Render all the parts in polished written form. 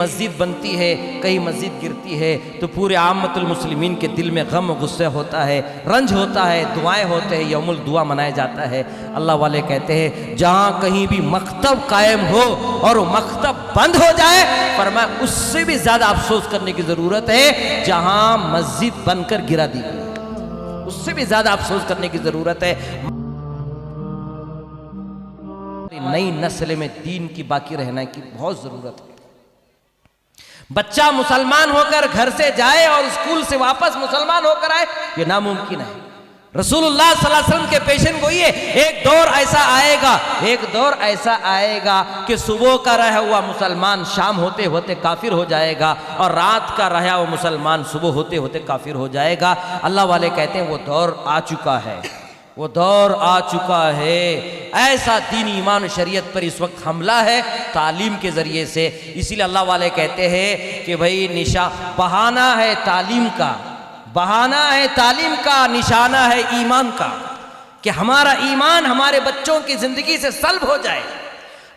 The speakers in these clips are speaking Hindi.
मस्जिद बनती है, कहीं मस्जिद गिरती है तो पूरे आमतुल मुस्लिमीन के दिल में गम गुस्से होता है, रंज होता है, दुआएं होते हैं, यौमुल दुआ मनाया जाता है। अल्लाह वाले कहते हैं जहाँ कहीं भी मकतब कायम हो और वो मकतब बंद हो जाए, फरमाया उससे भी ज़्यादा अफसोस करने की ज़रूरत है जहाँ मस्जिद बनकर गिरा दी गई, उससे भी ज़्यादा अफसोस करने की ज़रूरत है। नई नस्ल में दीन की बाकी रहने की बहुत ज़रूरत है। बच्चा मुसलमान होकर घर से जाए और स्कूल से वापस मुसलमान होकर आए, ये नामुमकिन है। रसूलुल्लाह सल्लल्लाहु अलैहि वसल्लम के पेशन गोई है, एक दौर ऐसा आएगा कि सुबह का रहा हुआ मुसलमान शाम होते होते काफिर हो जाएगा और रात का रहा हुआ मुसलमान सुबह होते होते काफिर हो जाएगा। अल्लाह वाले कहते हैं वो दौर आ चुका है, वो दौर आ चुका है। ऐसा दीन ईमान शरीयत पर इस वक्त हमला है तालीम के ज़रिए से। इसीलिए अल्लाह वाले कहते हैं कि भाई बहाना है तालीम का, बहाना है तालीम का, निशाना है ईमान का, कि हमारा ईमान हमारे बच्चों की ज़िंदगी से सल्ब हो जाए।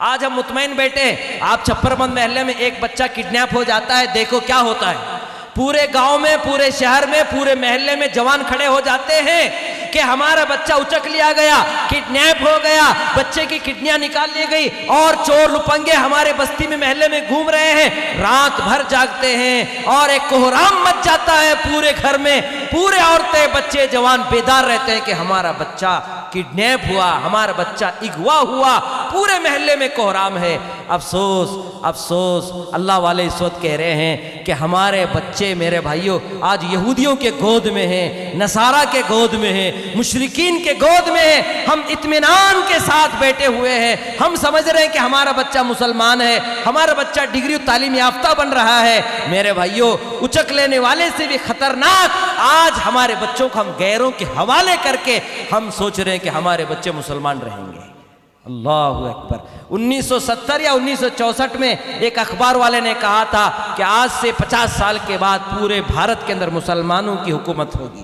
आज हम मुतमईन बैठे हैं, आप छप्परबंद महल्ले में एक बच्चा किडनैप हो जाता है, देखो क्या होता है। पूरे गांव में, पूरे शहर में, पूरे महल्ले में जवान खड़े हो जाते हैं कि हमारा बच्चा उचक लिया गया, किडनैप हो गया, बच्चे की किडनियां निकाल ली गई और चोर लुपंगे हमारे बस्ती में महल्ले में घूम रहे हैं। रात भर जागते हैं और एक कोहराम मच जाता है पूरे घर में, पूरे औरतें बच्चे जवान बेदार रहते हैं कि हमारा बच्चा किडनैप हुआ, हमारा बच्चा अगवा हुआ, पूरे महल्ले में कोहराम है। अफसोस अफसोस, अल्लाह वाले इस वक्त कह रहे हैं कि हमारे बच्चे मेरे भाइयों आज यहूदियों के गोद में हैं, नसारा के गोद में हैं, मुशरिकीन के गोद में हैं। हम इत्मीनान के साथ बैठे हुए हैं, हम समझ रहे हैं कि हमारा बच्चा मुसलमान है, हमारा बच्चा डिग्री तालीम याफ्ता बन रहा है। मेरे भाइयों उचक लेने वाले से भी खतरनाक आज हमारे बच्चों को हम गैरों के हवाले करके हम सोच रहे हैं कि हमारे बच्चे मुसलमान रहेंगे। अल्लाहु अकबर। 1970 या 1964 में एक अखबार वाले ने कहा था कि आज से 50 साल के बाद पूरे भारत के अंदर मुसलमानों की हुकूमत होगी।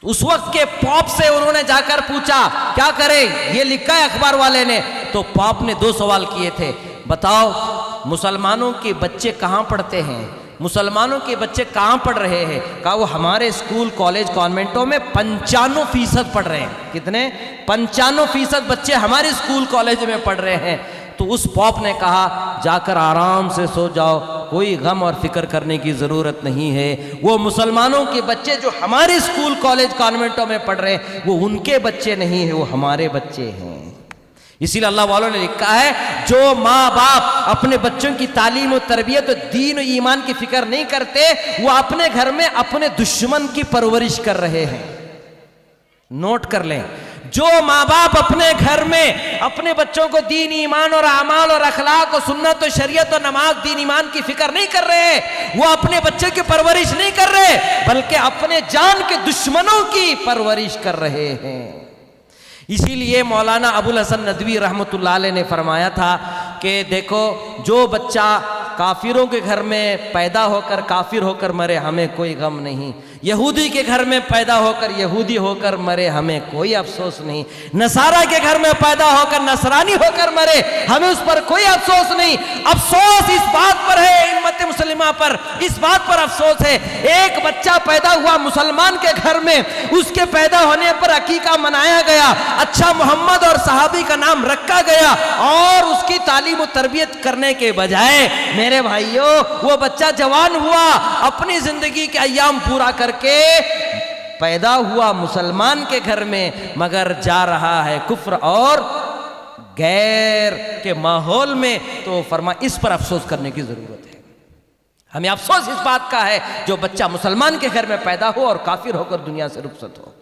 उस वक्त के पॉप से उन्होंने जाकर पूछा क्या करें, ये लिखा है अखबार वाले ने। तो पॉप ने 2 सवाल किए थे, बताओ मुसलमानों के बच्चे कहाँ पढ़ते हैं, मुसलमानों के बच्चे कहाँ पढ़ रहे हैं। कहा वो हमारे स्कूल कॉलेज कॉन्वेंटों में 95% पढ़ रहे हैं। कितने? 95% बच्चे हमारे स्कूल कॉलेज में पढ़ रहे हैं। तो उस पॉप ने कहा जाकर आराम से सो जाओ, कोई गम और फिक्र करने की ज़रूरत नहीं है। वो मुसलमानों के बच्चे जो हमारे स्कूल कॉलेज कॉन्वेंटों में पढ़ रहे हैं वो उनके बच्चे नहीं है, वो हमारे बच्चे हैं। इसीलिए अल्लाह वालों ने लिखा है जो माँ बाप अपने बच्चों की तालीम और तरबियत और दीन और ईमान की फिक्र नहीं करते, वो अपने घर में अपने दुश्मन की परवरिश कर रहे हैं। नोट कर लें, जो माँ बाप अपने घर में अपने बच्चों को दीन ईमान और अमाल और अखलाक और सुन्नत और शरीयत और नमाज दीन ईमान की फिक्र नहीं कर रहे, वो अपने बच्चे की परवरिश नहीं कर रहे बल्कि अपने जान के दुश्मनों की परवरिश कर रहे हैं। इसीलिए मौलाना अबुल हसन नदवी रहमतुल्लाह अलैह ने फरमाया था कि देखो जो बच्चा काफिरों के घर में पैदा होकर काफिर होकर मरे हमें कोई गम नहीं, यहूदी के घर में पैदा होकर यहूदी होकर मरे हमें कोई अफसोस नहीं, नसारा के घर में पैदा होकर नसरानी होकर मरे हमें उस पर कोई अफसोस नहीं। अफसोस इस बात पर है, उम्मत मुस्लिमा पर इस बात पर अफसोस है, एक बच्चा पैदा हुआ मुसलमान के घर में, उसके पैदा होने पर अकीका मनाया गया, अच्छा मोहम्मद और सहाबी का नाम रखा गया और उसकी तालीम और तरबियत करने के बजाय मेरे भाइयों वो बच्चा जवान हुआ, अपनी जिंदगी के अय्याम पूरा करके पैदा हुआ मुसलमान के घर में, मगर जा रहा है कुफ्र और गैर के माहौल में। तो फरमा इस पर अफसोस करने की जरूरत है। हमें अफसोस इस बात का है जो बच्चा मुसलमान के घर में पैदा हो और काफिर होकर दुनिया से रुखसत हो।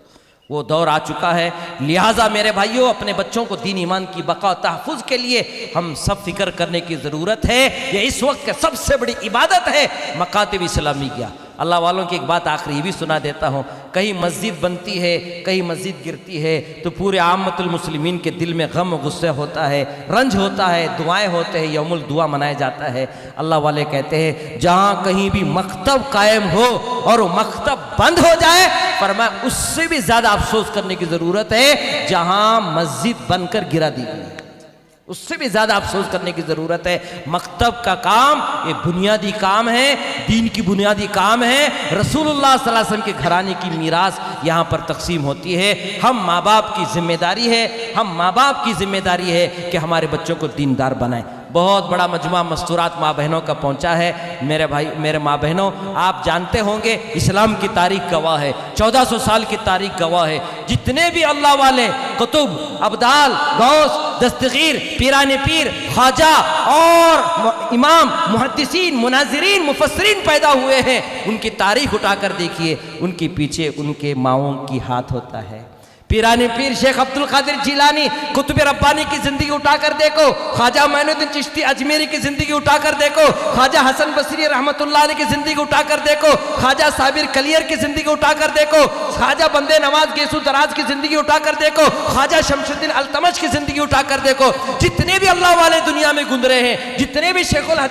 वो दौर आ चुका है। लिहाजा मेरे भाइयों अपने बच्चों को दीन ईमान की बका तहफ़्फ़ुज़ के लिए हम सब फिक्र करने की ज़रूरत है। ये इस वक्त की सबसे बड़ी इबादत है मकातिब इस्लामिया। अल्लाह वालों की एक बात आखिरी भी सुना देता हूँ, कहीं मस्जिद बनती है, कहीं मस्जिद गिरती है तो पूरे आमतुल मुस्लिमीन के दिल में गम गुस्से होता है, रंज होता है, दुआएं होते हैं, यौमुल दुआ मनाया जाता है। अल्लाह वाले कहते हैं जहाँ कहीं भी मकतब कायम हो और वो मकतब बंद हो जाए, फरमाया उससे भी ज़्यादा अफसोस करने की ज़रूरत है जहाँ मस्जिद बनकर गिरा दी गई, उससे भी ज्यादा अफसोस करने की जरूरत है। मकतब का काम ये बुनियादी काम है, दीन की बुनियादी काम है। रसूलुल्लाह सल्लल्लाहु अलैहि वसल्लम के घराने की मीरास यहाँ पर तकसीम होती है। हम माँ बाप की जिम्मेदारी है, हम माँ बाप की जिम्मेदारी है कि हमारे बच्चों को दीनदार बनाएं। बहुत बड़ा मजमा मस्तूरात माँ बहनों का पहुँचा है। मेरे भाई, मेरे माँ बहनों, आप जानते होंगे इस्लाम की तारीख गवाह है, 1400 साल की तारीख गवाह है। जितने भी अल्लाह वाले कुतुब, अब्दाल, गौस, दस्तगीर, पीराने पीर, ख्वाजा और इमाम, मुहद्दिसीन, मुनाजिरीन, मुफस्सिरीन पैदा हुए हैं, उनकी तारीख उठाकर देखिए, उनके पीछे उनके माओं की हाथ होता है। पीरानी पीर शेख अब्दुल कादिर जिलानी कुतुब रब्बानी की जिंदगी उठाकर देखो, ख्वाजा मोइनुद्दीन चिश्ती अजमेरी की जिंदगी उठाकर देखो, ख्वाजा हसन बसरी रहमतुल्लाह अलैह की जिंदगी उठाकर देखो, ख्वाजा साबिर कलियर की जिंदगी उठाकर देखो, ख्वाजा बंदे नवाज गेसू दराज की जिंदगी उठाकर देखो, ख्वाजा शमशुद्दीन अल्तमश की जिंदगी उठाकर देखो। जितने भी अल्लाह वाले दुनिया में गुजरे हैं, जितने भी शेखुल हदीस